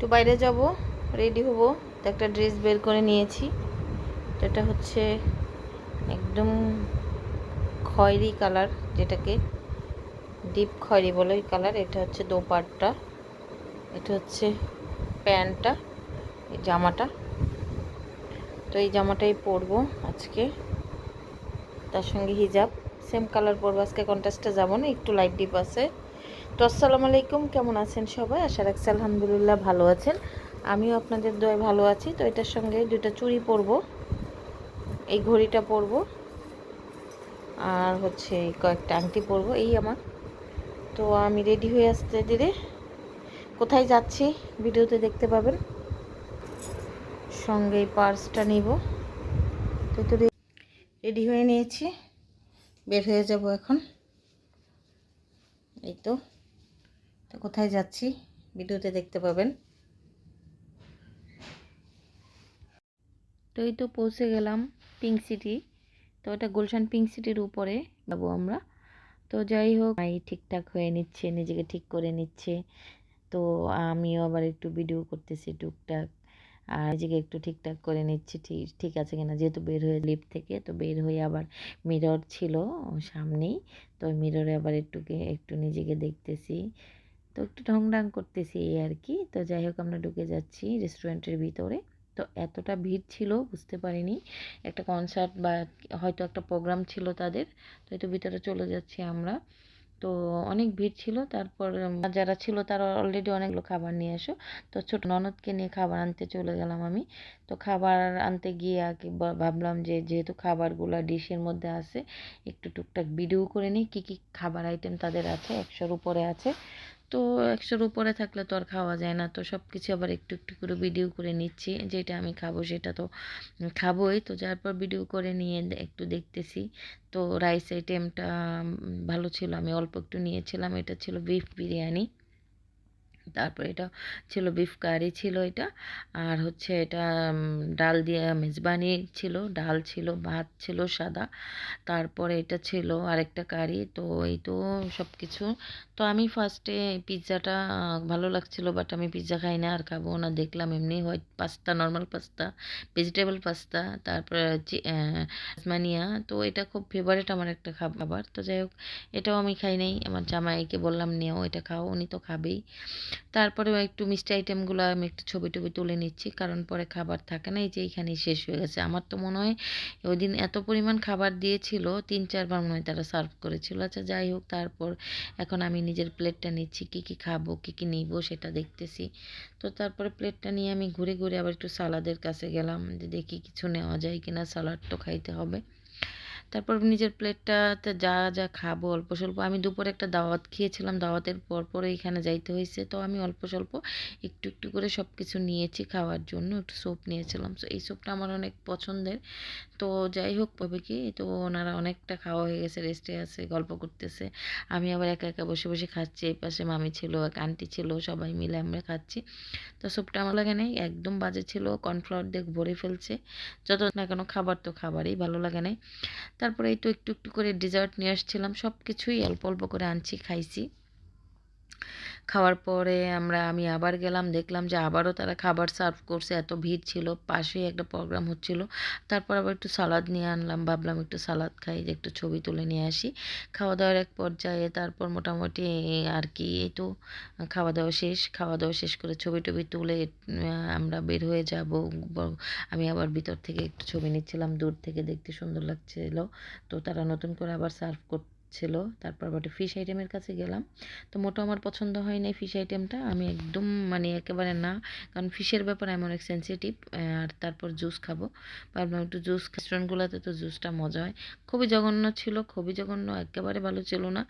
একটু বাইরে যাব, রেডি হব। তো একটা ড্রেস বের করে নিয়েছি। তো এটা হচ্ছে একদম খয়েরি কালার, যেটাকে ডিপ খয়েরি বলে ওই কালার। এটা হচ্ছে দোপাট্টা, এটা হচ্ছে প্যান্টটা, এই জামাটা। তো এই জামাটাই পরবো আজকে, তার সঙ্গে হিজাব সেম কালার পরবো আজকে। কন্ট্রাস্টে যাবো না, একটু লাইট ডিপ আছে। তো আসসালামু আলাইকুম, কেমন আছেন সবাই? আশা রাখছি আলহামদুলিল্লাহ ভালো আছেন। আমিও আপনাদের দোয়ায় ভালো আছি। তো এটার সঙ্গে দুটো চুড়ি পরবো, এই ঘড়িটা পরবো, আর হচ্ছে কয়েকটা আংটি পরবো, এই আমার। তো আমি রেডি হয়ে আসতে ধীরে কোথায় যাচ্ছি ভিডিওতে দেখতে পাবেন। সঙ্গে এই পার্সটা নিব। তো রেডি হয়ে নিয়েছি, বের হয়ে যাব এখন। এই তো কোথায় যাচ্ছি ভিডিওতে দেখতে পাবেন। তো এই তো পৌঁছে গেলাম পিঙ্ক সিটি। তো এটা গুলশান পিঙ্ক সিটির উপরে যাবো আমরা। তো যাই হোক, ঠিকঠাক হয়ে নিচ্ছে, নিজেকে ঠিক করে নিচ্ছে। তো আমিও আবার একটু ভিডিও করতেছি টুকটাক, আর নিজেকে একটু ঠিকঠাক করে নিচ্ছি ঠিক আছে কিনা, যেহেতু বের হয়ে লিফট থেকে তো বের হয়ে আবার মিরর ছিল সামনেই। তো মিররে আবার একটু নিজেকে দেখতেছি, তো একটু ঢং ঢং করতেছি এই আর কি। তো যাই হোক, আমরা ঢুকে যাচ্ছি রেস্টুরেন্টের ভিতরে। তো এতটা ভিড় ছিল বুঝতে পারিনি, একটা কনসার্ট বা হয়তো একটা প্রোগ্রাম ছিল তাদের। তো এই তো ভিতরে চলে যাচ্ছি আমরা। তো অনেক ভিড় ছিল। তারপর যারা ছিল তারা অলরেডি অনেকগুলো খাবার নিয়ে এসো। তো ছোট ননদকে নিয়ে খাবার আনতে চলে গেলাম আমি। তো খাবার আনতে গিয়ে আগে ভাবলাম যে যেহেতু খাবারগুলো ডিশের মধ্যে আছে, একটু টুকটাক ভিডিও করে নিই কী কী খাবার আইটেম তাদের আছে। 100-র উপরে আছে। তো 100-র উপরে থাকলে তো আর খাওয়া যায় না, তো সব কিছু আবার একটু একটু করে ভিডিও করে নিচ্ছি। যেটা আমি খাবো সেটা তো খাবোই। তো যার পর ভিডিও করে নিয়ে একটু দেখতেছি। তো রাইস আইটেমটা ভালো ছিল, আমি অল্প একটু নিয়েছিলাম। এটা ছিল বিফ বিরিয়ানি, তারপর এটা ছিল বিফ কারি ছিল এটা, আর হচ্ছে এটা ডাল দিয়ে মেজবানি ছিল, ডাল ছিল, ভাত ছিল সাদা, তারপরে এটা ছিল আরেকটা কারি। তো এই তো সব কিছু। তো আমি ফার্স্টে পিৎজাটা ভালো লাগছিল, বাট আমি পিৎজা খাই না আর খাবো না। দেখলাম এমনি white pasta, normal pasta, vegetable pasta, তারপরে তাসমানিয়া। তো এটা খুব ফেভারিট আমার একটা খাবার। তো যাই হোক, এটাও আমি খাই নাই। আমার জামাইকে বললাম নিও এটা খাও, উনি তো খাবেই। তারপরেও একটু মিষ্টি আইটেমগুলো আমি একটু ছবি টবি তুলে নিচ্ছি, কারণ পরে খাবার থাকে না। এই যে এইখানেই শেষ হয়ে গেছে। আমার তো মনে হয় ওই দিন এত পরিমাণ খাবার দিয়েছিল, 3-4 বার মনে হয় তারা সার্ভ করেছিল। আচ্ছা যাই হোক, তারপর এখন আমি নিজের প্লেটটা নিচ্ছি, কী কী খাবো কী কী নিব সেটা দেখতেছি। তো তারপরে প্লেটটা নিয়ে আমি ঘুরে ঘুরে আবার একটু সালাদের কাছে গেলাম, যে দেখি কিছু নেওয়া যায় কিনা, সালাড তো খাইতে হবে। তারপর নিজের প্লেটটাতে যা যা খাবো অল্প স্বল্প, আমি দুপুরে একটা দাওয়াত খেয়েছিলাম, দাওয়াতের পরে এখানে যাইতে হয়েছে। তো আমি অল্প স্বল্প একটু একটু করে সব কিছু নিয়েছি খাওয়ার জন্য। একটু স্যুপ নিয়েছিলাম, তো এই স্যুপটা আমার অনেক পছন্দের। তো যাই হোক, হবে কি, তো ওনারা অনেকটা খাওয়া হয়ে গেছে, রেস্টে আছে, গল্প করতেছে। আমি আবার একা একা বসে বসে খাচ্ছি। এই পাশে মামি ছিল, এক আন্টি ছিল, সবাই মিলে আমরা খাচ্ছি। তো স্যুপটা আমার লাগে নাই, একদম বাজে ছিল, কর্নফ্লাওয়ার দিয়ে ভরে ফেলছে। যত না কেন খাবার তো খাবারই, ভালো লাগে নাই। তারপরে এই তো একটু একটু করে ডেজার্ট নিয়ে আসছিলাম, সব কিছুই অল্প অল্প করে আনছি, খাইছি। খাওয়ার পরে আমি আবার গেলাম, দেখলাম যে আবারও তারা খাবার সার্ভ করছে, এত ভিড় ছিল, পাশেই একটা প্রোগ্রাম হচ্ছিল। তারপর আবার একটু সালাদ নিয়ে আনলাম, ভাবলাম একটু সালাদ খাই, যে একটু ছবি তুলে নিয়ে আসি। খাওয়া দাওয়ার এক পর্যায়ে তারপর মোটামুটি আর কি, এই তো খাওয়া দাওয়া শেষ করে ছবি টবি তুলে আমরা বের হয়ে যাব। আমি আবার ভিতর থেকে একটু ছবি নিচ্ছিলাম, দূর থেকে দেখতে সুন্দর লাগছিল। তো তারা নতুন করে আবার সার্ভ করছিল। তারপর আবার ফিশ আইটেমের কাছে গেলাম। তো মোটেও আমার পছন্দ হয় নাই ফিশ আইটেমটা, আমি একদম মানে একেবারে না, কারণ ফিশের ব্যাপারে আমি অনেক সেন্সিটিভ। আর তারপর জুস খাবো, ভাবলাম একটু জুস, রেস্টুরেন্টগুলোতে তো জুসটা মজা হয়। খুবই জঘন্য ছিল, খুবই জঘন্য, একেবারে ভালো ছিল না,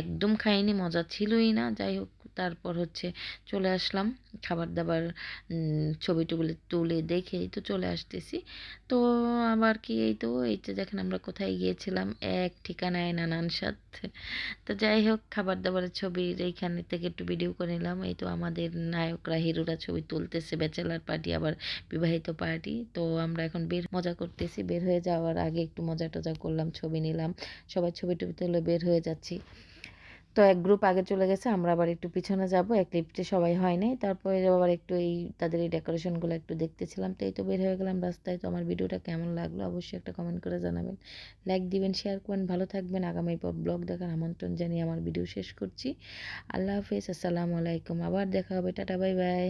একদম খাইনি, মজা ছিলই না। যাই হোক, তারপর হচ্ছে চলে আসলাম খাবার দাবার ছবি টবি তুলে দেখেই তো চলে আসতেছি। তো আবার কি, এই তো দেখেন আমরা কোথায় গিয়েছিলাম, এক ঠিকানায় নানান স্বাদ। তো যাই হোক, খাবার দাবারের ছবির এইখানে থেকে একটু ভিডিও করে নিলাম। এই তো আমাদের নায়করা, হিরোরা ছবি তুলতেছে, ব্যাচেলার পার্টি আবার বিবাহিত পার্টি। তো আমরা এখন মজা করতেছি, বের হয়ে যাওয়ার আগে একটু মজা টজা করলাম, ছবি নিলাম, সবাই ছবি টবি তুলে বের হয়ে যাচ্ছি। তো এক গ্রুপ আগে চলে গেছে, আমরা আবার একটু পিছনে যাব, এক লিফটে সবাই হয় নাই, তারপরে আবার একটু এই তাদের এই ডেকোরেশনগুলো একটু দেখতেছিলাম। তো এই তো বের হয়ে গেলাম রাস্তায়। তো আমার ভিডিওটা কেমন লাগলো অবশ্যই একটা কমেন্ট করে জানাবেন, লাইক দিবেন, শেয়ার করবেন, ভালো থাকবেন। আগামী ব্লগ দেখার আমন্ত্রণ জানিয়ে আমার ভিডিও শেষ করছি। আল্লাহ হাফেজ, আসসালামু আলাইকুম, আবার দেখা হবে, টাটা বাই বাই।